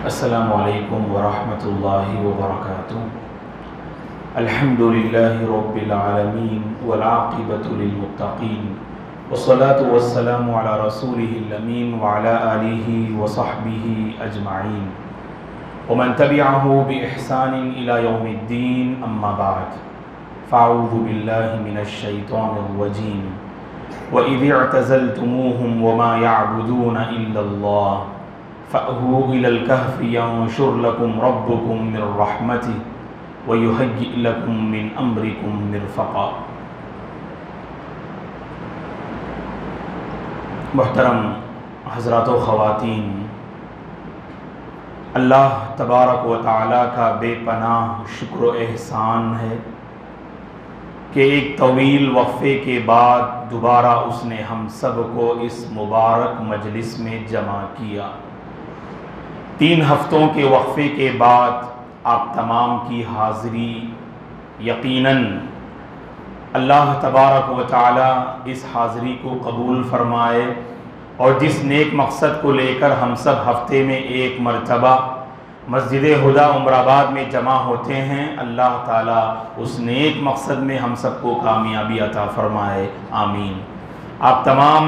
السلام علیکم ورحمۃ اللہ وبرکاتہ۔ الحمدللہ رب العالمین والعاقبۃ للمتقین والصلاة والسلام علی رسولہ الامین وعلی آلہ وصحبہ اجمعین ومن تبعہ بإحسان الی یوم الدین، اما بعد فاعوذ باللہ من الشیطان الرجیم وَإِذِ اعْتَزَلْتُمُوهُمْ وَمَا يَعْبُدُونَ إِلَّا اللَّهَ فَأْوُوا إِلَى الْكَهْفِ يَنشُرْ لَكُمْ رَبُّكُمْ مِنْ رَحْمَتِهِ وَيُهَيِّئْ لَكُمْ مِنْ أَمْرِكُمْ مِرْفَقًا۔ محترم حضرات و خواتین، اللہ تبارک و تعالیٰ کا بے پناہ شکر و احسان ہے کہ ایک طویل وقفے کے بعد دوبارہ اس نے ہم سب کو اس مبارک مجلس میں جمع کیا۔ 3 ہفتوں کے وقفے کے بعد آپ تمام کی حاضری یقیناً اللہ تبارک و تعالی اس حاضری کو قبول فرمائے، اور جس نیک مقصد کو لے کر ہم سب ہفتے میں ایک مرتبہ مسجد ہدیٰ عمر آباد میں جمع ہوتے ہیں، اللہ تعالیٰ اس نیک مقصد میں ہم سب کو کامیابی عطا فرمائے، آمین۔ آپ تمام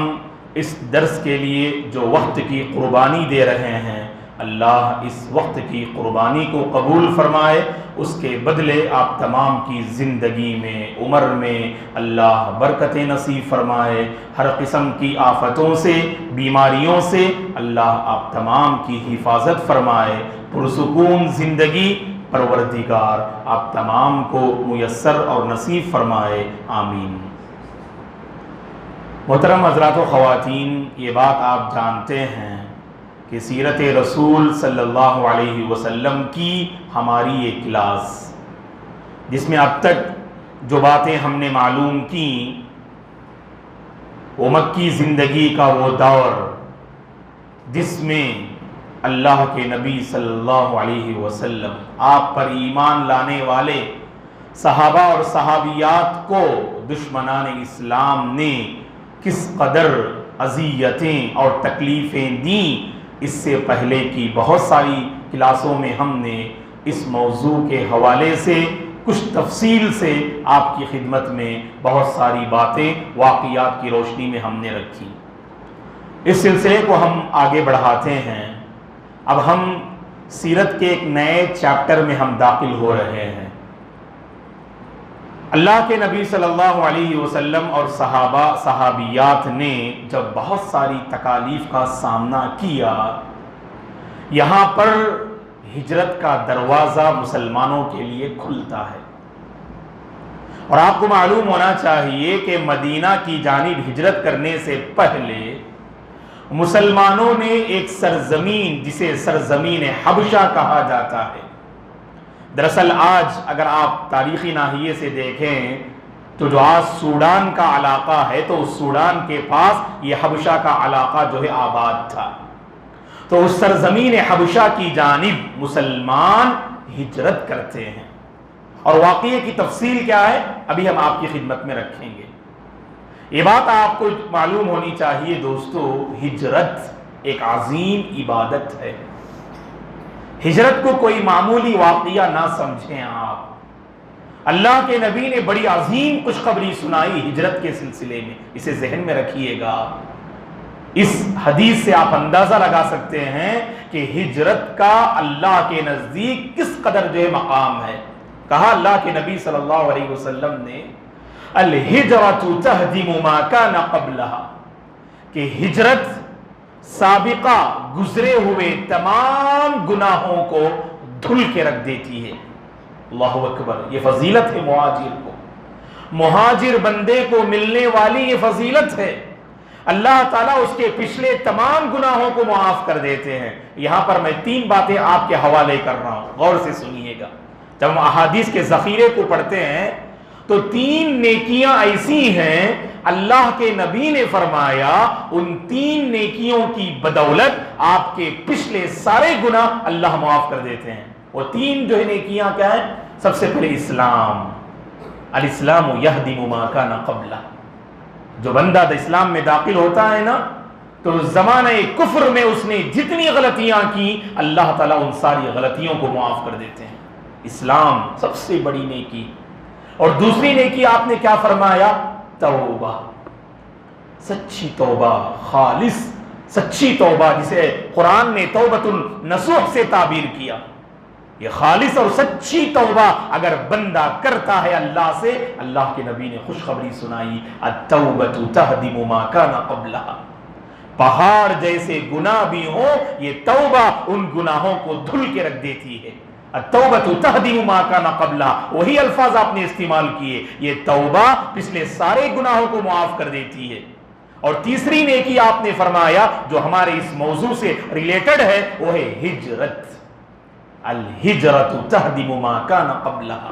اس درس کے لیے جو وقت کی قربانی دے رہے ہیں، اللہ اس وقت کی قربانی کو قبول فرمائے، اس کے بدلے آپ تمام کی زندگی میں، عمر میں اللہ برکت نصیب فرمائے، ہر قسم کی آفتوں سے، بیماریوں سے اللہ آپ تمام کی حفاظت فرمائے، پرسکون زندگی پروردگار آپ تمام کو میسر اور نصیب فرمائے، آمین۔ محترم حضرات و خواتین، یہ بات آپ جانتے ہیں کہ سیرت رسول صلی اللہ علیہ وسلم کی ہماری یہ کلاس، جس میں اب تک جو باتیں ہم نے معلوم کی، وہ مکی زندگی کا وہ دور جس میں اللہ کے نبی صلی اللہ علیہ وسلم، آپ پر ایمان لانے والے صحابہ اور صحابیات کو دشمنان اسلام نے کس قدر اذیتیں اور تکلیفیں دیں، اس سے پہلے کی بہت ساری کلاسوں میں ہم نے اس موضوع کے حوالے سے کچھ تفصیل سے آپ کی خدمت میں بہت ساری باتیں واقعات کی روشنی میں ہم نے رکھی۔ اس سلسلے کو ہم آگے بڑھاتے ہیں۔ اب ہم سیرت کے ایک نئے چیپٹر میں ہم داخل ہو رہے ہیں۔ اللہ کے نبی صلی اللہ علیہ وسلم اور صحابہ صحابیات نے جب بہت ساری تکالیف کا سامنا کیا، یہاں پر ہجرت کا دروازہ مسلمانوں کے لیے کھلتا ہے، اور آپ کو معلوم ہونا چاہیے کہ مدینہ کی جانب ہجرت کرنے سے پہلے مسلمانوں نے ایک سرزمین، جسے سرزمین حبشہ کہا جاتا ہے۔ دراصل آج اگر آپ تاریخی ناحیے سے دیکھیں تو جو آج سوڈان کا علاقہ ہے، تو اس سوڈان کے پاس یہ حبشہ کا علاقہ جو ہے آباد تھا۔ تو اس سرزمین حبشہ کی جانب مسلمان ہجرت کرتے ہیں، اور واقعے کی تفصیل کیا ہے ابھی ہم آپ کی خدمت میں رکھیں گے۔ یہ بات آپ کو معلوم ہونی چاہیے دوستو، ہجرت ایک عظیم عبادت ہے۔ ہجرت کو کوئی معمولی واقعہ نہ سمجھیں آپ۔ اللہ کے نبی نے بڑی عظیم خوشخبری سنائی ہجرت کے سلسلے میں، اسے ذہن میں رکھیے گا۔ اس حدیث سے آپ اندازہ لگا سکتے ہیں کہ ہجرت کا اللہ کے نزدیک کس قدر جو ہے مقام ہے۔ کہا اللہ کے نبی صلی اللہ علیہ وسلم نے، الہجرۃ تہدم ما کان قبلہا، کہ ہجرت سابقہ گزرے ہوئے تمام گناہوں کو دھل کے رکھ دیتی ہے۔ اللہ اکبر، یہ فضیلت ہے مہاجر کو، مہاجر بندے کو ملنے والی یہ فضیلت ہے۔ اللہ تعالیٰ اس کے پچھلے تمام گناہوں کو معاف کر دیتے ہیں۔ یہاں پر میں 3 باتیں آپ کے حوالے کر رہا ہوں، غور سے سنیے گا جب ہم احادیث کے ذخیرے کو پڑھتے ہیں تو 3 نیکیاں ایسی ہیں اللہ کے نبی نے فرمایا ان 3 نیکیوں کی بدولت آپ کے پچھلے سارے گناہ اللہ معاف کر دیتے ہیں. وہ 3 جو ہے نیکیاں کیا ہیں؟ سب سے پہلے اسلام. الاسلام یہدم ما کان قبلہ. جو بندہ اسلام میں داخل ہوتا ہے نا تو زمانہ کفر میں اس نے جتنی غلطیاں کی اللہ تعالیٰ ان ساری غلطیوں کو معاف کر دیتے ہیں. اسلام سب سے بڑی نیکی. اور دوسری نیکی آپ نے کیا فرمایا؟ توبہ. سچی توبہ، خالص سچی توبہ، جسے قرآن نے توبۃ النصوح سے تعبیر کیا. یہ خالص اور سچی توبہ اگر بندہ کرتا ہے اللہ سے، اللہ کے نبی نے خوشخبری سنائی التوبۃ تہدم ما کان قبلھا. پہاڑ جیسے گناہ بھی ہوں یہ توبہ ان گناہوں کو دھل کے رکھ دیتی ہے. التوبۃ تہدم ما کان قبلھا، وہی الفاظ آپ نے استعمال کیے. یہ توبہ پچھلے سارے گناہوں کو معاف کر دیتی ہے. اور تیسری نیکی آپ نے فرمایا جو ہمارے اس موضوع سے ریلیٹڈ ہے وہ ہے ہجرت. الہجرت تہدم ما کان قبلھا.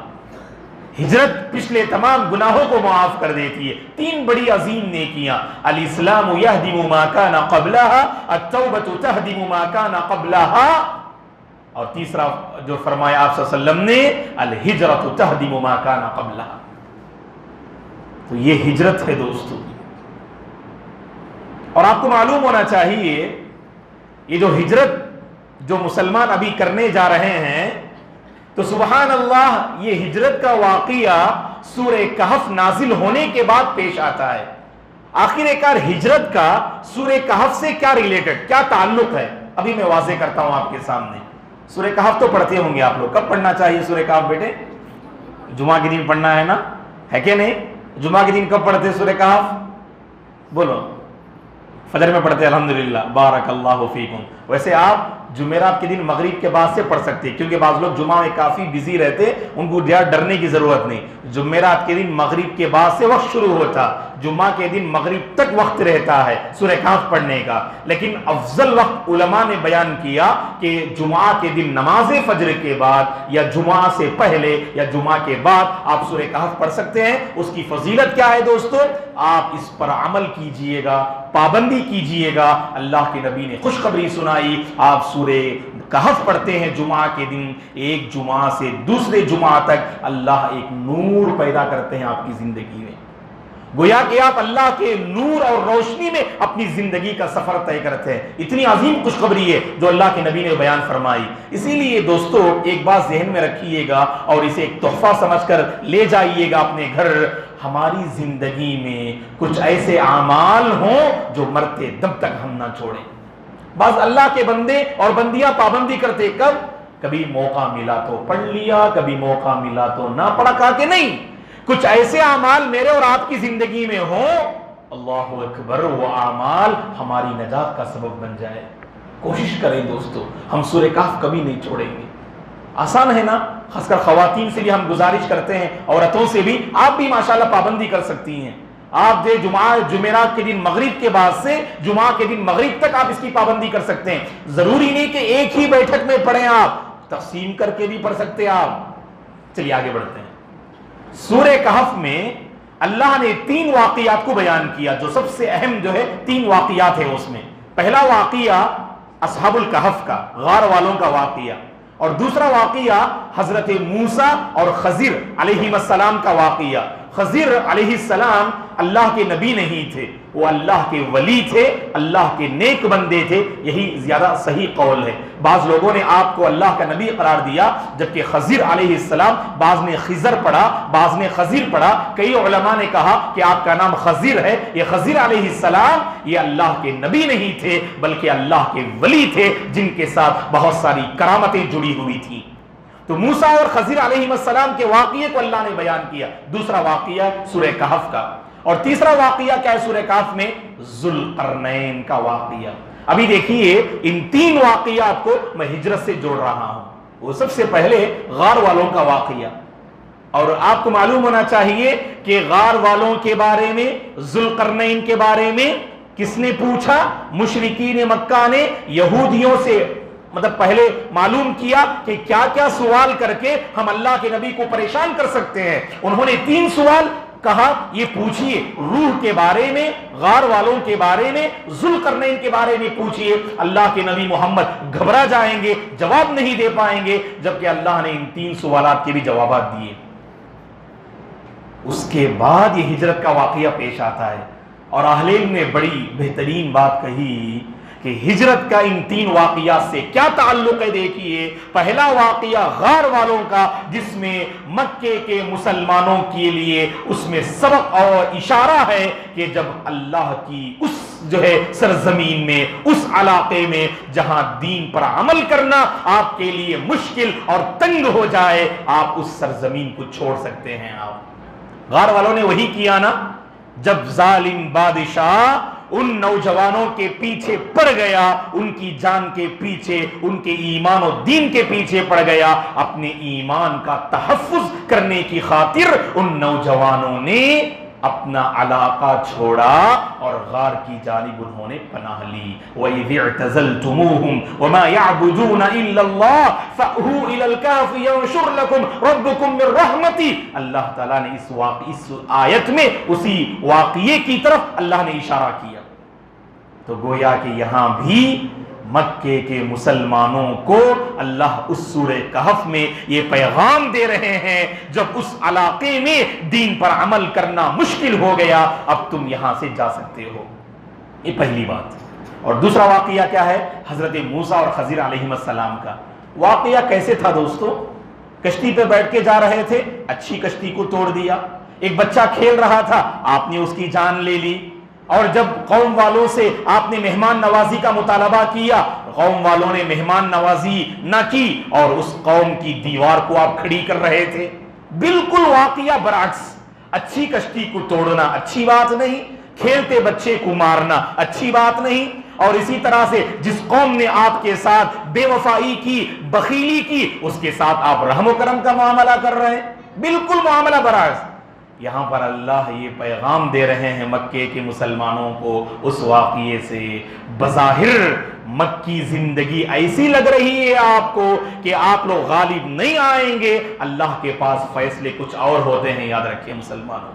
ہجرت پچھلے تمام گناہوں کو معاف کر دیتی ہے. 3 بڑی عظیم نیکیاں، الاسلام یہدم ما کان قبلھا، التوبۃ تہدم ما کان قبلھا، اور تیسرا جو فرمایا آپ صلی اللہ علیہ وسلم نے الہجرت تہدم ما کان قبلھا. تو یہ ہجرت ہے دوستو. اور آپ کو معلوم ہونا چاہیے یہ جو ہجرت جو مسلمان ابھی کرنے جا رہے ہیں تو سبحان اللہ یہ ہجرت کا واقعہ سورہ کہف نازل ہونے کے بعد پیش آتا ہے. آخر کار ہجرت کا سورہ کہف سے کیا ریلیٹڈ، کیا تعلق ہے، ابھی میں واضح کرتا ہوں آپ کے سامنے. سورہ کہف تو پڑھتے ہوں گے آپ لوگ. کب پڑھنا چاہیے سورہ کہف بیٹے؟ جمعہ کے دن پڑھنا ہے نا، ہے کہ نہیں؟ جمعہ کے دن کب پڑھتے سورہ کہف؟ بولو. فجر میں پڑھتے الحمدللہ، بارک اللہ فیکم. ویسے آپ جمعرات کے دن مغرب کے بعد سے پڑھ سکتے ہیں کیونکہ بعض لوگ جمعہ میں کافی بزی رہتے، ان کو زیادہ ڈرنے کی ضرورت نہیں. جمعرات کے دن مغرب کے بعد سے وقت شروع ہوتا، جمعہ کے دن مغرب تک وقت رہتا ہے سورہ کہف پڑھنے کا. لیکن افضل وقت علماء نے بیان کیا کہ جمعہ کے دن نماز فجر کے بعد یا جمعہ سے پہلے یا جمعہ کے بعد آپ سورہ کہف پڑھ سکتے ہیں. اس کی فضیلت کیا ہے دوستو؟ آپ اس پر عمل کیجئے گا، پابندی کیجئے گا. اللہ کے نبی نے خوشخبری سنائی، آپ سورہ کہف پڑھتے ہیں جمعہ کے دن، ایک جمعہ سے دوسرے جمعہ تک اللہ ایک نور پیدا کرتے ہیں آپ کی زندگی میں. گویا کہ آپ اللہ کے نور اور روشنی میں اپنی زندگی کا سفر طے کرتے ہیں. اتنی عظیم خوشخبری ہے جو اللہ کے نبی نے بیان فرمائی. اسی لیے دوستو ایک بات ذہن میں رکھیے گا اور اسے ایک تحفہ سمجھ کر لے جائیے گا اپنے گھر. ہماری زندگی میں کچھ ایسے اعمال ہوں جو مرتے دم تک ہم نہ چھوڑیں. بعض اللہ کے بندے اور بندیاں پابندی کرتے، کب؟ کبھی موقع ملا تو پڑھ لیا، کبھی موقع ملا تو نہ پڑھا. کہا کہ نہیں، کچھ ایسے اعمال میرے اور آپ کی زندگی میں ہوں، اللہ اکبر، وہ اعمال ہماری نجات کا سبب بن جائے. کوشش کریں دوستو، ہم سورہ کہف کبھی نہیں چھوڑیں گے. آسان ہے نا؟ خاص کر خواتین سے بھی ہم گزارش کرتے ہیں، عورتوں سے بھی، آپ بھی ماشاءاللہ پابندی کر سکتی ہیں. آپ دے جمعرات کے دن مغرب کے بعد سے جمعہ کے دن مغرب تک آپ اس کی پابندی کر سکتے ہیں. ضروری نہیں کہ ایک ہی بیٹھک میں پڑھیں، آپ تقسیم کر کے بھی پڑھ سکتے ہیں آپ. چلیے آگے بڑھتے ہیں. سورہ کہف میں اللہ نے 3 واقعات کو بیان کیا جو سب سے اہم جو ہے 3 واقعات ہیں اس میں. پہلا واقعہ اصحاب الکہف کا، غار والوں کا واقعہ، اور دوسرا واقعہ حضرت موسیٰ اور خضر علیہ السلام کا واقعہ. خضر علیہ السلام اللہ کے نبی نہیں تھے، وہ اللہ کے ولی تھے، اللہ کے نیک بندے تھے. یہی زیادہ صحیح قول ہے. بعض لوگوں نے آپ کو اللہ کا نبی قرار دیا جبکہ خضر علیہ السلام، بعض نے خضر پڑھا، بعض نے خضر پڑھا. کئی علماء نے کہا کہ آپ کا نام خضر ہے. یہ خضر علیہ السلام یہ اللہ کے نبی نہیں تھے بلکہ اللہ کے ولی تھے جن کے ساتھ بہت ساری کرامتیں جڑی ہوئی تھیں. تو موسیٰ اور خضر علیہ السلام کے واقعے کو اللہ نے بیان کیا. دوسرا واقعہ سورہ کہف کا. اور تیسرا واقعہ کیا ہے سورہ کہف میں؟ ذوالقرنین کا واقعہ. ابھی دیکھیے ان 3 واقعات کو میں ہجرت سے جوڑ رہا ہوں. وہ سب سے پہلے غار والوں کا واقعہ. اور آپ کو معلوم ہونا چاہیے کہ غار والوں کے بارے میں، ذوالقرنین کے بارے میں کس نے پوچھا؟ مشرکین مکہ نے یہودیوں سے مطلب پہلے معلوم کیا کہ کیا کیا سوال کر کے ہم اللہ کے نبی کو پریشان کر سکتے ہیں. انہوں نے 3 سوال کہا، یہ پوچھئے روح کے بارے میں، غار والوں کے بارے میں، ذوالقرنین کے بارے میں پوچھئے. اللہ کے نبی محمد گھبرا جائیں گے، جواب نہیں دے پائیں گے، جبکہ اللہ نے ان 3 سوالات کے بھی جوابات دیے. اس کے بعد یہ ہجرت کا واقعہ پیش آتا ہے، اور اہل علم نے بڑی بہترین بات کہی کہ ہجرت کا ان 3 واقعات سے کیا تعلق ہے. دیکھیے، پہلا واقعہ غار والوں کا، جس میں مکے کے مسلمانوں کے لیے اس میں سبق اور اشارہ ہے کہ جب اللہ کی اس سرزمین میں، اس علاقے میں جہاں دین پر عمل کرنا آپ کے لیے مشکل اور تنگ ہو جائے، آپ اس سرزمین کو چھوڑ سکتے ہیں. آپ غار والوں نے وہی کیا نا. جب ظالم بادشاہ ان نوجوانوں کے پیچھے پڑ گیا، ان کی جان کے پیچھے، ان کے ایمان و دین کے پیچھے پڑ گیا، اپنے ایمان کا تحفظ کرنے کی خاطر ان نوجوانوں نے اپنا علاقہ چھوڑا اور غار کی جانب انہوں نے پناہ لی. وَإِذِ اعْتَزَلْتُمُوهُمْ وَمَا يَعْبُدُونَ إِلَّا اللَّهَ فَأْوُوا إِلَى الْكَهْفِ يَنشُرْ لَكُمْ رَبُّكُمْ مِنْ رَحْمَتِهِ. اللہ تعالیٰ نے اس آیت میں اسی واقعے کی طرف اللہ نے اشارہ کیا. تو گویا کہ یہاں بھی مکے کے مسلمانوں کو اللہ اس سورہ کہف میں یہ پیغام دے رہے ہیں، جب اس علاقے میں دین پر عمل کرنا مشکل ہو گیا، اب تم یہاں سے جا سکتے ہو. یہ پہلی بات. اور دوسرا واقعہ کیا ہے؟ حضرت موسیٰ اور خضر علیہ السلام کا واقعہ. کیسے تھا دوستو؟ کشتی پہ بیٹھ کے جا رہے تھے، اچھی کشتی کو توڑ دیا. ایک بچہ کھیل رہا تھا، آپ نے اس کی جان لے لی. اور جب قوم والوں سے آپ نے مہمان نوازی کا مطالبہ کیا، قوم والوں نے مہمان نوازی نہ کی اور اس قوم کی دیوار کو آپ کھڑی کر رہے تھے. بالکل واقعہ برعکس. اچھی کشتی کو توڑنا اچھی بات نہیں، کھیلتے بچے کو مارنا اچھی بات نہیں. اور اسی طرح سے جس قوم نے آپ کے ساتھ بے وفائی کی، بخیلی کی، اس کے ساتھ آپ رحم و کرم کا معاملہ کر رہے ہیں. بالکل معاملہ برعکس. یہاں پر اللہ یہ پیغام دے رہے ہیں مکے کے مسلمانوں کو اس واقعے سے. بظاہر مکی زندگی ایسی لگ رہی ہے آپ کو کہ آپ لوگ غالب نہیں آئیں گے، اللہ کے پاس فیصلے کچھ اور ہوتے ہیں. یاد رکھیں مسلمانوں،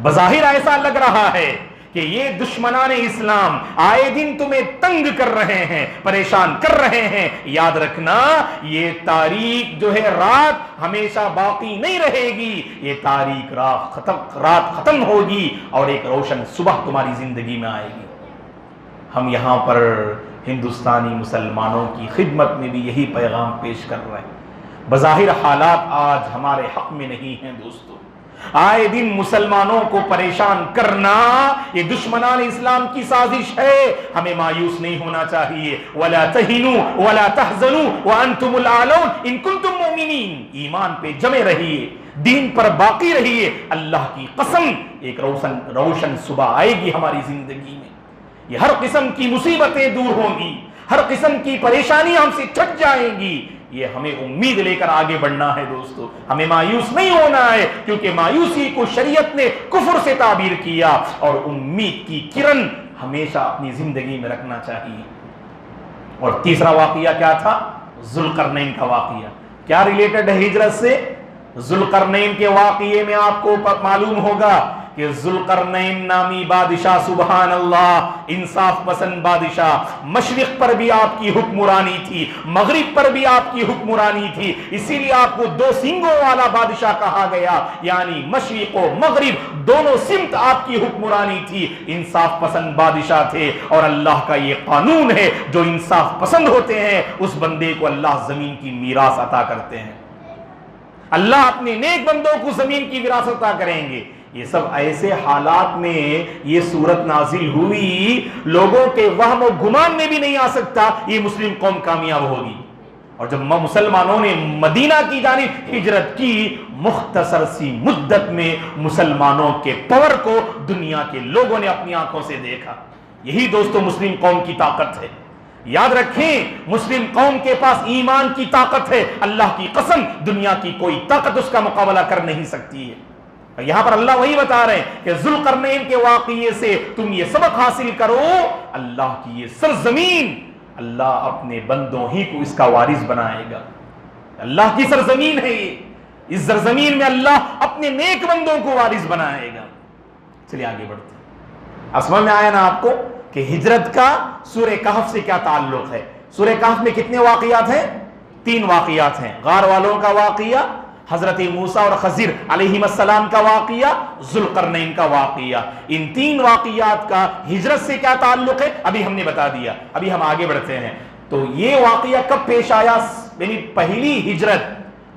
بظاہر ایسا لگ رہا ہے کہ یہ دشمنان اسلام آئے دن تمہیں تنگ کر رہے ہیں، پریشان کر رہے ہیں. یاد رکھنا، یہ تاریک رات ہمیشہ باقی نہیں رہے گی. یہ تاریک رات ختم ہوگی اور ایک روشن صبح تمہاری زندگی میں آئے گی. ہم یہاں پر ہندوستانی مسلمانوں کی خدمت میں بھی یہی پیغام پیش کر رہے ہیں. بظاہر حالات آج ہمارے حق میں نہیں ہیں دوستو. آئے دن مسلمانوں کو پریشان کرنا یہ دشمنان اسلام کی سازش ہے. ہمیں مایوس نہیں ہونا چاہیے. وَلَا تَهِنُوا وَلَا تَحْزَنُوا وَأَنْتُمُ الْأَعْلَوْنَ إِن كُنتُم مُؤْمِنِينَ. ایمان پہ جمے رہیے، دین پر باقی رہیے. اللہ کی قسم ایک روشن صبح آئے گی ہماری زندگی میں. یہ ہر قسم کی مصیبتیں دور ہوں گی، ہر قسم کی پریشانیاں ہم سے چھٹ جائیں گی. یہ ہمیں امید لے کر آگے بڑھنا ہے دوستو. ہمیں مایوس نہیں ہونا ہے، کیونکہ مایوسی کو شریعت نے کفر سے تعبیر کیا، اور امید کی کرن ہمیشہ اپنی زندگی میں رکھنا چاہیے. اور تیسرا واقعہ کیا تھا؟ ذوالقرنین کا واقعہ. کیا ریلیٹڈ ہے ہجرت سے؟ ذوالقرنین کے واقعے میں آپ کو معلوم ہوگا کہ ذوالقرنین نامی بادشاہ، سبحان اللہ، انصاف پسند بادشاہ، مشرق پر بھی آپ کی حکمرانی تھی، مغرب پر بھی آپ کی حکمرانی تھی. اسی لیے آپ کو 2 سینگوں والا بادشاہ کہا گیا، یعنی مشرق و مغرب دونوں سمت آپ کی حکمرانی تھی. انصاف پسند بادشاہ تھے، اور اللہ کا یہ قانون ہے، جو انصاف پسند ہوتے ہیں اس بندے کو اللہ زمین کی میراث عطا کرتے ہیں. اللہ اپنے نیک بندوں کو زمین کی وراثت عطا کریں گے. یہ سب ایسے حالات میں یہ صورت نازل ہوئی، لوگوں کے وہم و گمان میں بھی نہیں آ سکتا یہ مسلم قوم کامیاب ہوگی. اور جب مسلمانوں نے مدینہ کی جانب ہجرت کی، مختصر سی مدت میں مسلمانوں کے پاور کو دنیا کے لوگوں نے اپنی آنکھوں سے دیکھا. یہی دوستو مسلم قوم کی طاقت ہے. یاد رکھیں، مسلم قوم کے پاس ایمان کی طاقت ہے. اللہ کی قسم دنیا کی کوئی طاقت اس کا مقابلہ کر نہیں سکتی ہے. یہاں پر اللہ وہی بتا رہے ہیں کہ ذوالقرنین کے واقعے سے تم یہ سبق حاصل کرو، اللہ کی یہ سرزمین اللہ اپنے بندوں ہی کو اس کا وارث بنائے گا. اللہ کی سرزمین ہے یہ, اس سرزمین میں اللہ اپنے نیک بندوں کو وارث بنائے گا. چلیے آگے بڑھتے ہیں. اب سمجھ میں آیا نا آپ کو کہ ہجرت کا سورہ کہف سے کیا تعلق ہے؟ سورہ کہف میں کتنے واقعات ہیں؟ 3 واقعات ہیں. غار والوں کا واقعہ, حضرت موسیٰ اور خضر علیہ السلام کا واقعہ, ذوالقرنین کا واقعہ. ان 3 واقعات کا ہجرت سے کیا تعلق ہے ابھی ہم نے بتا دیا. ابھی ہم آگے بڑھتے ہیں. تو یہ واقعہ کب پیش آیا؟ یعنی پہلی ہجرت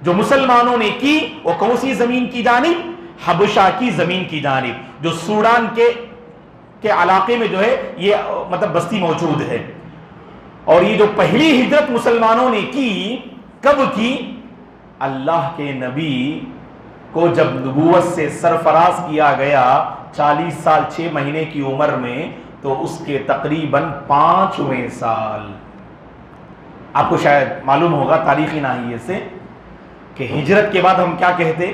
جو مسلمانوں نے کی وہ کون سی زمین کی جانب؟ حبشہ کی زمین کی جانب, جو سوڈان کے علاقے میں جو ہے یہ مطلب بستی موجود ہے. اور یہ جو پہلی ہجرت مسلمانوں نے کی کب کی؟ اللہ کے نبی کو جب نبوت سے سرفراز کیا گیا 40 سال 6 مہینے کی عمر میں, تو اس کے تقریباً 5ویں سال. آپ کو شاید معلوم ہوگا تاریخی ناحیے سے کہ ہجرت کے بعد ہم کیا کہتے؟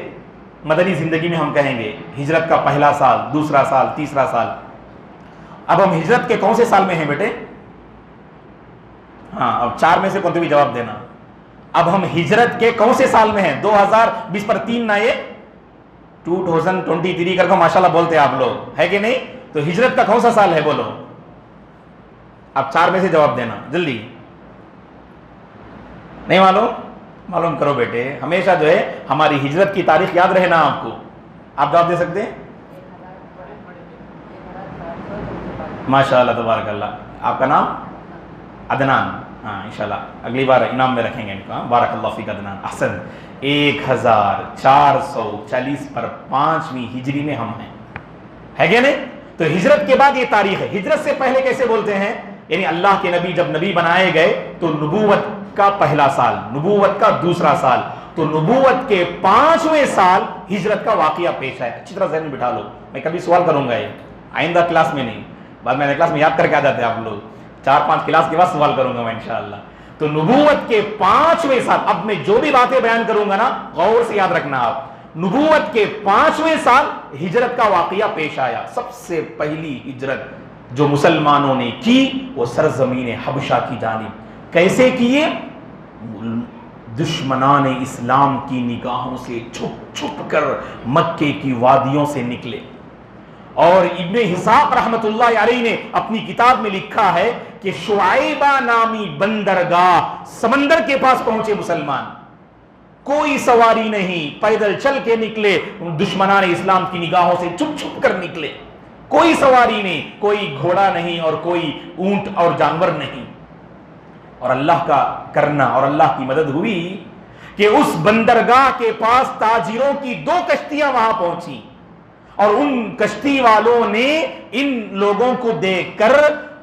مدنی زندگی میں ہم کہیں گے ہجرت کا پہلا سال, دوسرا سال, تیسرا سال. اب ہم ہجرت کے کون سے سال میں ہیں بیٹے؟ ہاں, اب 4 میں سے کون بھی جواب دینا. اب ہم ہجرت کے کون سے سال میں ہیں؟ 2020 پر 3 نہ یہ 2023 کر کو ماشاءاللہ بولتے آپ لوگ, ہے کہ نہیں؟ تو ہجرت کا کون سا سال ہے بولو؟ اب 4 میں سے جواب دینا جلدی. نہیں معلوم؟ معلوم کرو بیٹے. ہمیشہ جو ہے ہماری ہجرت کی تاریخ یاد رہے نا آپ کو. آپ جواب دے سکتے ہیں؟ ماشاءاللہ تبارک اللہ. آپ کا نام؟ عدنان. ہاں انشاءاللہ اگلی بار انعام میں رکھیں گے ان کا. بارک اللہ فیک عدنان. احسن. 1440 پر 5ویں ہجری میں ہم ہیں, ہے کہ نہیں؟ تو ہجرت کے بعد یہ تاریخ ہے. ہجرت سے پہلے کیسے بولتے ہیں؟ یعنی اللہ کے نبی جب نبی بنائے گئے تو نبوت کا پہلا سال, نبوت کا دوسرا سال, تو نبوت کے 5ویں سال ہجرت کا واقعہ پیش آیا. اچھی طرح ذہن میں بٹھا لو. میں کبھی سوال کروں گا یہ آئندہ کلاس میں نہیں, بعد میں کلاس میں یاد کر کے آ جاتے ہیں آپ لوگ. 4-5 کلاس کے بعد سوال کروں گا میں انشاءاللہ. تو نبوت کے 5ویں سال, اب میں جو بھی باتیں بیان کروں گا نا غور سے یاد رکھنا آپ, نبوت کے 5ویں سال ہجرت کا واقعہ پیش آیا. سب سے پہلی ہجرت جو مسلمانوں نے کی وہ سرزمین حبشہ کی جانب. کیسے کیے؟ دشمنان اسلام کی نگاہوں سے چھپ چھپ کر مکے کی وادیوں سے نکلے. اور ابن اسحاق رحمت اللہ علیہ نے اپنی کتاب میں لکھا ہے کہ شعیبہ نامی بندرگاہ سمندر کے پاس پہنچے مسلمان, کوئی سواری نہیں, پیدل چل کے نکلے, دشمنان اسلام کی نگاہوں سے چھپ چھپ کر نکلے. کوئی سواری نہیں, کوئی گھوڑا نہیں اور کوئی اونٹ اور جانور نہیں. اور اللہ کا کرنا اور اللہ کی مدد ہوئی کہ اس بندرگاہ کے پاس تاجروں کی 2 کشتیاں وہاں پہنچی, اور ان کشتی والوں نے ان لوگوں کو دیکھ کر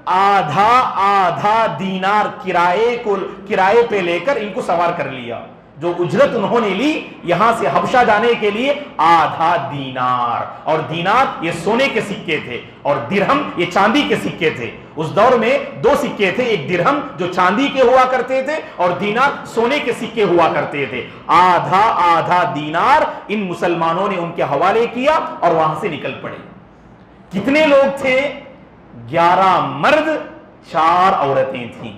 آدھا دینار کرائے پہ لے کر ان کو سوار کر لیا. جو اجرت انہوں نے لی یہاں سے حبشہ جانے کے لیے آدھا دینار, اور دینار یہ سونے کے سکے تھے اور درہم یہ چاندی کے سکے تھے. اس دور میں 2 سکے تھے, ایک درہم جو چاندی کے ہوا کرتے تھے اور دینار سونے کے سکے ہوا کرتے تھے. آدھا دینار ان مسلمانوں نے ان کے حوالے کیا اور وہاں سے نکل پڑے. کتنے لوگ تھے؟ 11 مرد 4 عورتیں تھیں.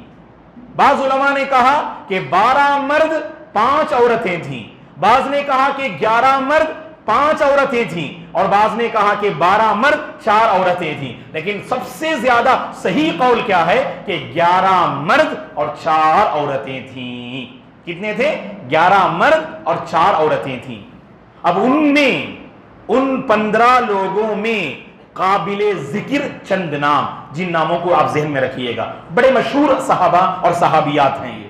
بعض علماء نے کہا کہ 12 مرد 5 عورتیں تھیں, بعض نے کہا کہ 11 مرد 5 عورتیں تھیں, اور بعض نے کہا کہ 12 مرد 4 عورتیں تھیں. لیکن سب سے زیادہ صحیح قول کیا ہے کہ 11 مرد اور 4 عورتیں تھیں. کتنے تھے؟ 11 مرد اور 4 عورتیں تھیں. اب ان 15 لوگوں میں قابل ذکر چند نام, جن ناموں کو آپ ذہن میں رکھیے گا, بڑے مشہور صحابہ اور صحابیات ہیں یہ.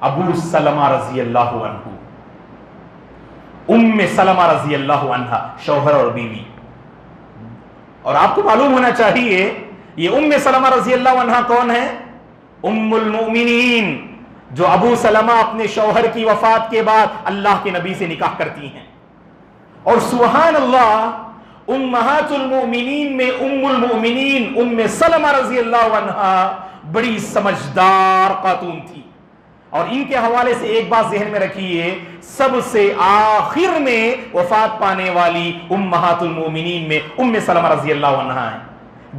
ابو سلمہ رضی اللہ عنہ, ام سلمہ رضی اللہ عنہ, شوہر اور بیوی. اور آپ کو معلوم ہونا چاہیے یہ ام سلمہ رضی اللہ عنہ کون ہے؟ ام المؤمنین, جو ابو سلمہ اپنے شوہر کی وفات کے بعد اللہ کے نبی سے نکاح کرتی ہیں. اور سبحان اللہ, امہات المؤمنین میں ام المؤمنین ام سلمہ رضی اللہ عنہ بڑی سمجھدار خاتون تھی. اور ان کے حوالے سے ایک بات ذہن میں رکھیے, سب سے آخر میں وفات پانے والی امہات المومنین میں ام سلمہ رضی اللہ عنہا ہیں.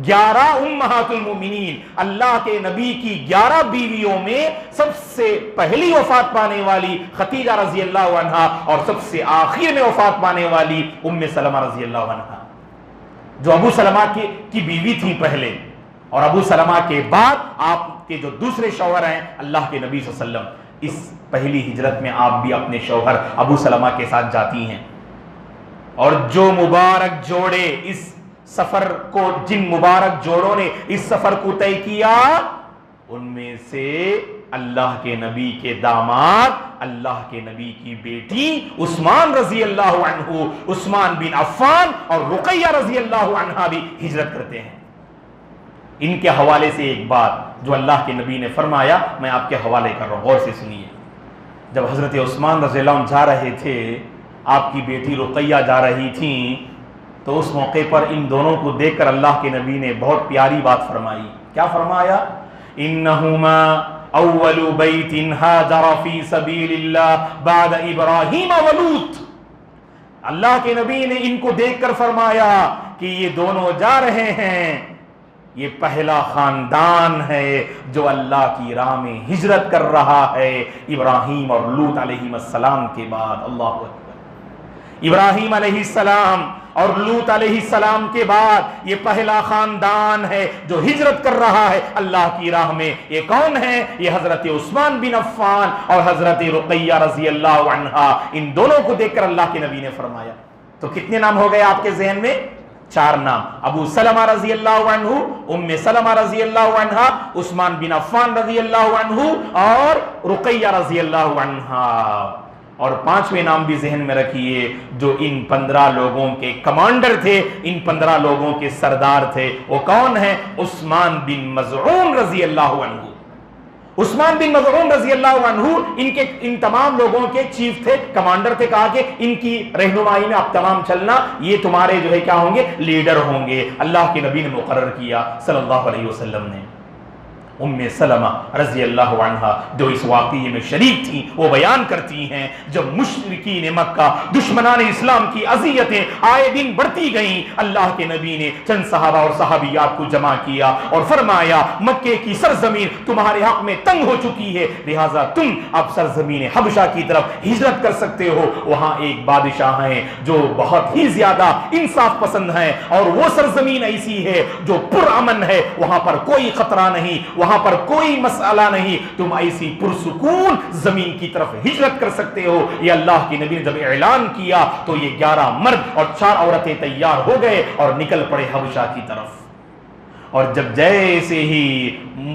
11 امہات المومنین، اللہ کے نبی کی 11 بیویوں میں سب سے پہلی وفات پانے والی خدیجہ رضی اللہ عنہا اور سب سے آخر میں وفات پانے والی ام سلمہ رضی اللہ عنہا، جو ابو سلمہ کی بیوی تھی پہلے، اور ابو سلمہ کے بعد آپ کے جو دوسرے شوہر ہیں اللہ کے نبی صلی اللہ علیہ وسلم، اس پہلی ہجرت میں آپ بھی اپنے شوہر ابو سلمہ کے ساتھ جاتی ہیں۔ اور جو مبارک جوڑے اس سفر کو، جن مبارک جوڑوں نے اس سفر کو طے کیا، ان میں سے اللہ کے نبی کے داماد، اللہ کے نبی کی بیٹی عثمان رضی اللہ عنہ، عثمان بن عفان اور رقیہ رضی اللہ عنہا بھی ہجرت کرتے ہیں۔ ان کے حوالے سے ایک بات جو اللہ کے نبی نے فرمایا، میں آپ کے حوالے کر رہا ہوں، غور سے سنیے۔ جب حضرت عثمان رضی اللہ عنہ جا رہے تھے، آپ کی بیٹی رقیہ جا رہی تھیں، تو اس موقع پر ان دونوں کو دیکھ کر اللہ کے نبی نے بہت پیاری بات فرمائی۔ کیا فرمایا؟ انہما اول بیت ہاجر فی سبیل اللہ بعد ابراہیم ولوط۔ اللہ کے نبی نے ان کو دیکھ کر فرمایا کہ یہ دونوں جا رہے ہیں، یہ پہلا خاندان ہے جو اللہ کی راہ میں ہجرت کر رہا ہے ابراہیم اور لوط علیہ السلام کے بعد۔ اللہ اکبر، ابراہیم علیہ السلام اور لوط علیہ السلام کے بعد یہ پہلا خاندان ہے جو ہجرت کر رہا ہے اللہ کی راہ میں۔ یہ کون ہے؟ یہ حضرت عثمان بن عفان اور حضرت رقیہ رضی اللہ عنہا۔ ان دونوں کو دیکھ کر اللہ کے نبی نے فرمایا۔ تو کتنے نام ہو گئے آپ کے ذہن میں؟ 4 نام، ابو سلمہ رضی اللہ عنہ، ام سلمہ رضی اللہ عنہا، عثمان بن عفان رضی اللہ عنہ اور رقیہ رضی اللہ عنہا۔ اور 5ویں نام بھی ذہن میں رکھیے، جو ان 15 لوگوں کے کمانڈر تھے، ان 15 لوگوں کے سردار تھے، وہ کون ہیں؟ عثمان بن مظعون رضی اللہ عنہ۔ عثمان بن مظعون رضی اللہ عنہ ان تمام لوگوں کے چیف تھے، کمانڈر تھے۔ کہا کہ ان کی رہنمائی میں آپ تمام چلنا، یہ تمہارے جو ہے کیا ہوں گے؟ لیڈر ہوں گے۔ اللہ کے نبی نے مقرر کیا صلی اللہ علیہ وسلم نے۔ ام سلمہ رضی اللہ عنہا جو اس واقعے میں شریک تھیں، وہ بیان کرتی ہیں جب مشرکین مکہ، دشمنان اسلام کی اذیتیں آئے دن بڑھتی گئیں، اللہ کے نبی نے چند صحابہ اور صحابیات کو جمع کیا اور فرمایا مکے کی سرزمین تمہارے حق میں تنگ ہو چکی ہے، لہٰذا تم اب سرزمین حبشہ کی طرف ہجرت کر سکتے ہو۔ وہاں ایک بادشاہ ہیں جو بہت ہی زیادہ انصاف پسند ہیں، اور وہ سرزمین ایسی ہے جو پرامن ہے، وہاں پر کوئی خطرہ نہیں، وہاں پر کوئی مسئلہ نہیں، تم ایسی پرسکون زمین کی طرف ہجرت کر سکتے ہو۔ یہ اللہ کے نبی نے جب اعلان کیا تو یہ 11 مرد اور 4 عورتیں تیار ہو گئے اور نکل پڑے حبشہ کی طرف۔ اور جب جیسے ہی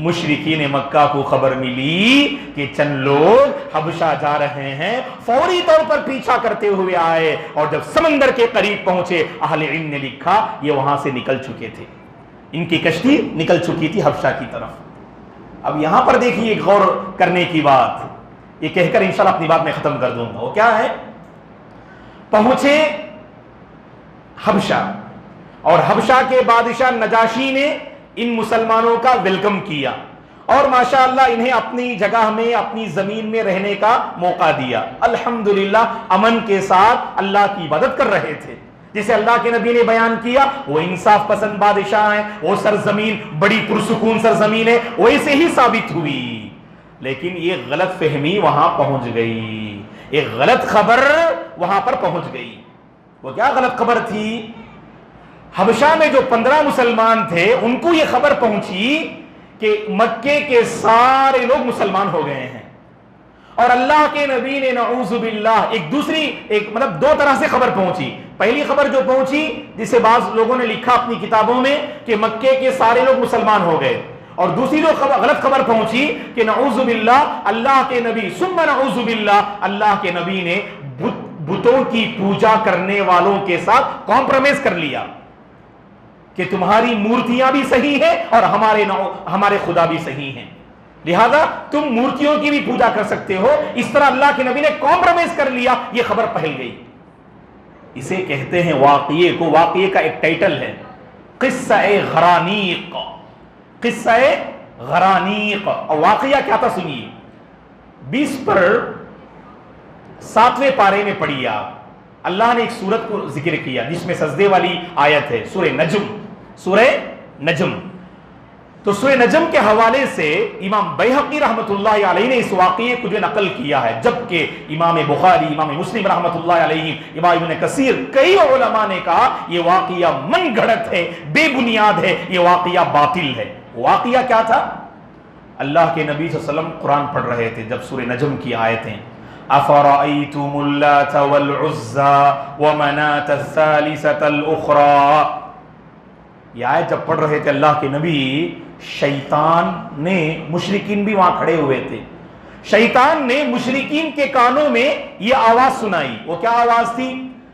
مشرکین مکہ کو خبر ملی کہ چند لوگ حبشہ جا رہے ہیں، فوری طور پر پیچھا کرتے ہوئے آئے، اور جب سمندر کے قریب پہنچے، اہل علم نے لکھا یہ وہاں سے نکل چکے تھے، ان کی کشتی نکل چکی تھی حبشہ کی طرف۔ اب یہاں پر دیکھیے ایک غور کرنے کی بات، یہ کہہ کر انشاءاللہ اپنی بات میں ختم کر دوں گا۔ وہ کیا ہے؟ پہنچے حبشہ، اور حبشہ کے بادشاہ نجاشی نے ان مسلمانوں کا ویلکم کیا، اور ماشاءاللہ انہیں اپنی جگہ میں، اپنی زمین میں رہنے کا موقع دیا۔ الحمدللہ امن کے ساتھ اللہ کی عبادت کر رہے تھے، جسے اللہ کے نبی نے بیان کیا۔ وہ انصاف پسند بادشاہ ہیں، وہ سرزمین بڑی پرسکون سرزمین ہے، ویسے ہی ثابت ہوئی۔ لیکن یہ غلط فہمی وہاں پہنچ گئی، ایک غلط خبر وہاں پر پہنچ گئی۔ وہ کیا غلط خبر تھی؟ حبشہ میں جو 15 مسلمان تھے، ان کو یہ خبر پہنچی کہ مکے کے سارے لوگ مسلمان ہو گئے ہیں، اور اللہ کے نبی نے نعوذ باللہ ایک مطلب 2 طرح سے خبر پہنچی۔ پہلی خبر جو پہنچی، جسے بعض لوگوں نے لکھا اپنی کتابوں میں کہ مکے کے سارے لوگ مسلمان ہو گئے، اور دوسری جو غلط خبر پہنچی کہ نعوذ باللہ اللہ کے نبی ثم نعوذ باللہ اللہ کے نبی نے بتوں کی پوجا کرنے والوں کے ساتھ کمپرومائز کر لیا کہ تمہاری مورتیاں بھی صحیح ہیں اور ہمارے خدا بھی صحیح ہیں، لہذا تم مورتیوں کی بھی پوجا کر سکتے ہو۔ اس طرح اللہ کے نبی نے کمپرومائز کر لیا، یہ خبر پھیل گئی۔ اسے کہتے ہیں واقعے کا ایک ٹائٹل ہے قصہ غرانیق، قصہ غرانیق۔ اور واقعہ کیا تھا سنیے، 20 پر 7ویں پارے میں پڑھیے آپ، اللہ نے ایک سورت کو ذکر کیا جس میں سجدے والی آیت ہے، سورہ نجم، سورہ نجم. تو سورہ نجم کے حوالے سے امام بیہقی رحمۃ اللہ علیہ نے اس واقعے کو جو نقل کیا ہے، جبکہ امام بخاری، امام مسلم رحمۃ اللہ علیہ، امام ابن کثیر، کئی علماء نے کہا یہ واقعہ من گھڑت ہے، بے بنیاد ہے، یہ واقعہ باطل ہے. واقعہ کیا تھا؟ اللہ کے نبی صلی اللہ علیہ وسلم قرآن پڑھ رہے تھے جب سورہ نجم کی آیتیں افرأیتم اللات والعزى ومناة الثالثة الأخرى، یہ آیت جب پڑھ رہے تھے اللہ کے نبی، شیطان نے، مشرکین بھی وہاں کھڑے ہوئے تھے، شیطان نے مشرکین کے کانوں میں یہ آواز سنائی. وہ کیا آواز تھی؟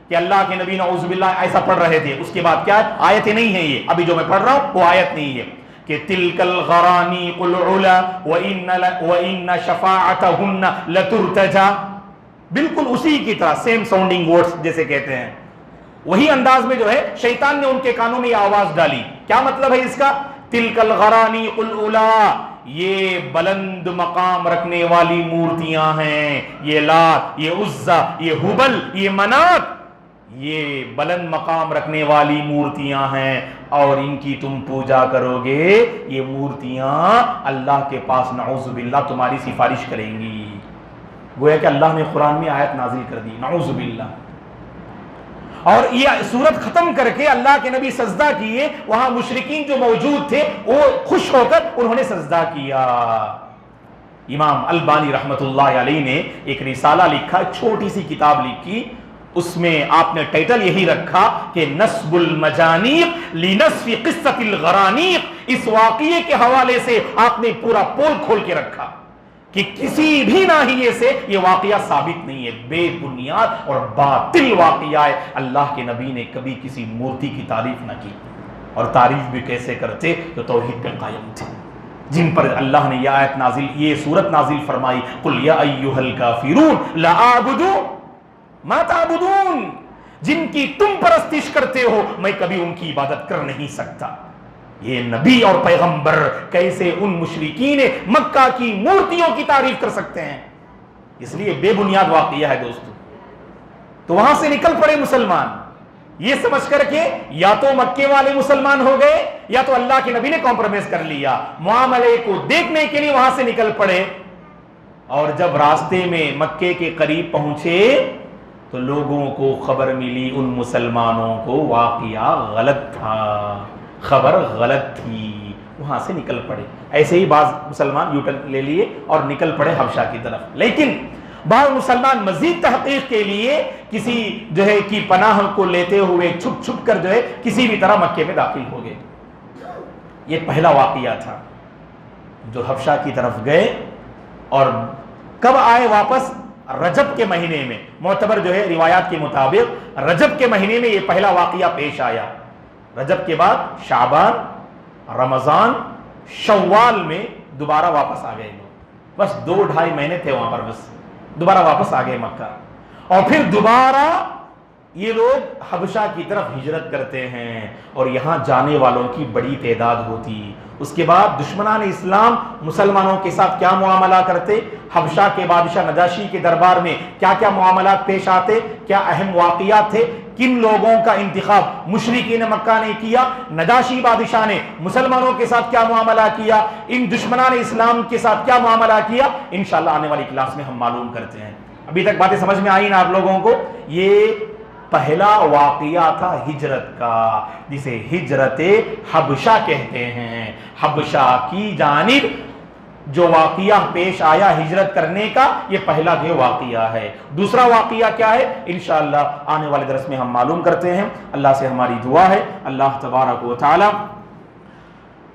کہ اللہ کے نبی نعوذ باللہ ایسا پڑھ رہے تھے. اس کے بعد کیا آیتیں نہیں ہیں، یہ ابھی جو میں پڑھ رہا ہوں وہ آیت نہیں ہے کہ تلک الغرانیق العلا وان شفاعتهن لترتجى، بالکل اسی کی طرح سیم ساؤنڈنگ ورڈز جیسے کہتے ہیں، وہی انداز میں جو ہے شیطان نے ان کے کانوں میں یہ آواز ڈالی. کیا مطلب ہے اس کا؟ تلک الغرانیق العلا، یہ بلند مقام رکھنے والی مورتیاں ہیں، یہ لات، یہ عزا، یہ ہبل، یہ منات، یہ بلند مقام رکھنے والی مورتیاں ہیں، اور ان کی تم پوجا کرو گے، یہ مورتیاں اللہ کے پاس نعوذ باللہ تمہاری سفارش کریں گی. گویا کہ اللہ نے قرآن میں آیت نازل کر دی، نعوذ باللہ. اور یہ سورت ختم کر کے اللہ کے نبی سجدہ کیے، وہاں مشرکین جو موجود تھے وہ خوش ہو کر انہوں نے سجدہ کیا. امام البانی رحمت اللہ علیہ نے ایک رسالہ لکھا، چھوٹی سی کتاب لکھی، اس میں آپ نے ٹائٹل یہی رکھا کہ نصب المجانیق لنصف قصۃ الغرانیق. اس واقعے کے حوالے سے آپ نے پورا پول کھول کے رکھا کہ کسی بھی ناحیے سے یہ واقعہ ثابت نہیں ہے، بے بنیاد اور باطل واقعہ ہے. اللہ کے نبی نے کبھی کسی مورتی کی تعریف نہ کی، اور تعریف بھی کیسے کرتے؟ تو توحید پہ قائم تھے، جن پر اللہ نے یہ آیت نازل، یہ سورت نازل فرمائی، قل یا ایھا الکافرون لا اعبد ما تعبدون، جن کی تم پرستش کرتے ہو میں کبھی ان کی عبادت کر نہیں سکتا. یہ نبی اور پیغمبر کیسے ان مشرکین مکہ کی مورتیوں کی تعریف کر سکتے ہیں؟ اس لیے بے بنیاد واقعہ ہے دوستو. تو وہاں سے نکل پڑے مسلمان، یہ سمجھ کر کے یا تو مکے والے مسلمان ہو گئے یا تو اللہ کے نبی نے کمپرومائز کر لیا، معاملے کو دیکھنے کے لیے وہاں سے نکل پڑے. اور جب راستے میں مکے کے قریب پہنچے تو لوگوں کو خبر ملی، ان مسلمانوں کو واقعہ غلط تھا، خبر غلط تھی، وہاں سے نکل پڑے. ایسے ہی بعض مسلمان یو ٹرن لے لیے اور نکل پڑے حبشہ کی طرف. لیکن بعض مسلمان مزید تحقیق کے لیے کسی جو ہے کی پناہ کو لیتے ہوئے چھپ چھپ کر جو ہے کسی بھی طرح مکے میں داخل ہو گئے. یہ پہلا واقعہ تھا جو حبشہ کی طرف گئے. اور کب آئے واپس؟ رجب کے مہینے میں، معتبر جو ہے روایات کے مطابق رجب کے مہینے میں یہ پہلا واقعہ پیش آیا. رجب کے بعد شعبان، رمضان، شوال میں دوبارہ واپس آ گئے لوگ. بس 2-2.5 مہینے تھے وہاں پر، بس دوبارہ واپس آ گئے مکہ. اور پھر دوبارہ یہ لوگ حبشہ کی طرف ہجرت کرتے ہیں اور یہاں جانے والوں کی بڑی تعداد ہوتی. اس کے بعد دشمنان اسلام مسلمانوں کے ساتھ کیا معاملہ کرتے؟ حبشہ کے بادشاہ نجاشی کے دربار میں کیا کیا معاملات پیش آتے؟ کیا اہم واقعات تھے؟ کن لوگوں کا انتخاب مشرکین مکہ نے کیا؟ نجاشی بادشاہ نے مسلمانوں کے ساتھ کیا معاملہ کیا؟ ان دشمنان اسلام کے ساتھ کیا معاملہ کیا؟ انشاءاللہ آنے والی کلاس میں ہم معلوم کرتے ہیں. ابھی تک باتیں سمجھ میں آئی نا آپ لوگوں کو؟ یہ پہلا واقعہ تھا ہجرت کا، جسے ہجرت حبشہ کہتے ہیں. حبشہ کی جانب جو واقعہ پیش آیا ہجرت کرنے کا، یہ پہلا جو واقعہ ہے. دوسرا واقعہ کیا ہے؟ انشاءاللہ آنے والے درس میں ہم معلوم کرتے ہیں. اللہ سے ہماری دعا ہے اللہ تبارک و تعالی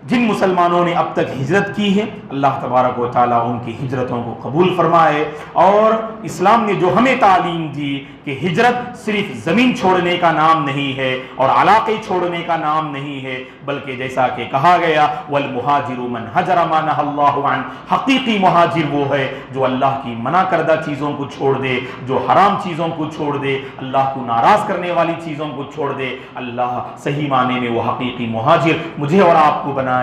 جن مسلمانوں نے اب تک ہجرت کی ہے اللہ تبارک و تعالی ان کی ہجرتوں کو قبول فرمائے. اور اسلام نے جو ہمیں تعلیم دی کہ ہجرت صرف زمین چھوڑنے کا نام نہیں ہے اور علاقے چھوڑنے کا نام نہیں ہے، بلکہ جیسا کہ کہا گیا والمہاجر من حجر ما نہى اللہ عنہ، حقیقی مہاجر وہ ہے جو اللہ کی منع کردہ چیزوں کو چھوڑ دے، جو حرام چیزوں کو چھوڑ دے، اللہ کو ناراض کرنے والی چیزوں کو چھوڑ دے. اللہ صحیح معنی میں وہ حقیقی مہاجر مجھے اور آپ کو بنائے.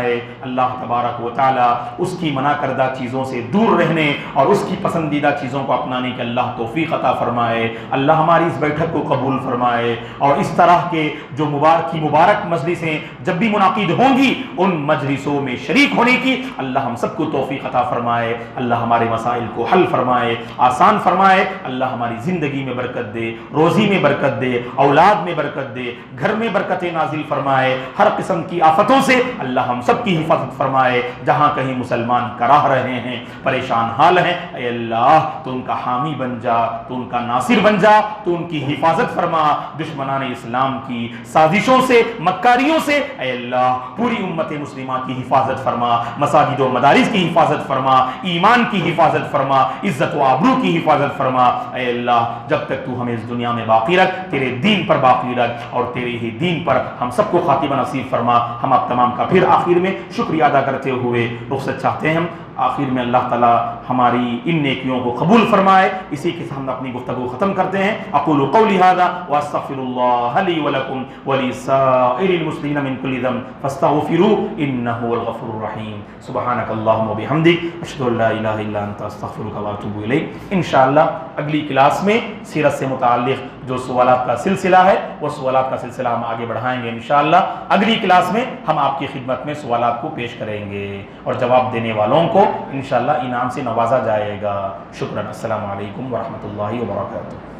اللہ تبارک و تعالی اس کی منع کردہ چیزوں سے دور رہنے اور اس کی پسندیدہ چیزوں کو اپنانے کی اللہ توفیق عطا فرمائے۔ اللہ ہماری اس بیٹھک کو قبول فرمائے، اور اس طرح کے جو مبارک مجلسیں جب بھی منعقد ہوں گی ان مجلسوں میں شریک ہونے کی اللہ ہم سب کو توفیق عطا فرمائے۔ اللہ ہمارے مسائل کو حل فرمائے، آسان فرمائے۔ اللہ ہماری زندگی میں برکت دے، روزی میں برکت دے، اولاد میں برکت دے، گھر میں برکت نازل فرمائے۔ ہر قسم کی آفتوں سے اللہ ہم سب کی حفاظت فرمائے۔ جہاں کہیں مسلمان کراہ رہے ہیں، پریشان حال ہیں، اے اللہ تو ان کا حامی بن جا، تو ان کا ناصر بن جا، تو ان کی حفاظت فرما۔ دشمنان اسلام کی سازشوں سے، مکاریوں سے اے اللہ پوری امت مسلمہ کی حفاظت فرما، مساجد و مدارس کی حفاظت فرما، ایمان کی حفاظت فرما، عزت و آبرو کی حفاظت فرما۔ اے اللہ جب تک تو ہمیں اس دنیا میں باقی رکھ، تیرے دین پر باقی رکھ، اور تیرے ہی دین پر ہم سب کو خاتمہ نصیب فرما۔ ہم آپ تمام کا پھر آخر میں شکریہ ادا کرتے ہوئے رخصت چاہتے ہیں۔ آخر میں اللہ تعالی ہماری ان نیکیوں کو قبول فرمائے۔ اسی کے ساتھ ہم اپنی گفتگو ختم کرتے ہیں۔ اقول قولی ھذا واستغفر اللہ لی ولکم ولسائر المسلمین من کل ذنب فاستغفروہ انہ هو الغفور الرحیم۔ سبحانک اللہم وبحمدک اشہد ان لا الہ الا انت استغفرک واتوب الیک۔ انشاءاللہ اگلی کلاس میں سیرت سے متعلق جو سوالات کا سلسلہ ہے وہ سوالات کا سلسلہ ہم آگے بڑھائیں گے انشاءاللہ۔ اگلی کلاس میں ہم آپ کی خدمت میں سوالات کو پیش کریں گے اور جواب دینے والوں کو انشاءاللہ انعام سے نوازا جائے گا۔ شکراً۔ السلام علیکم ورحمۃ اللہ وبرکاتہ۔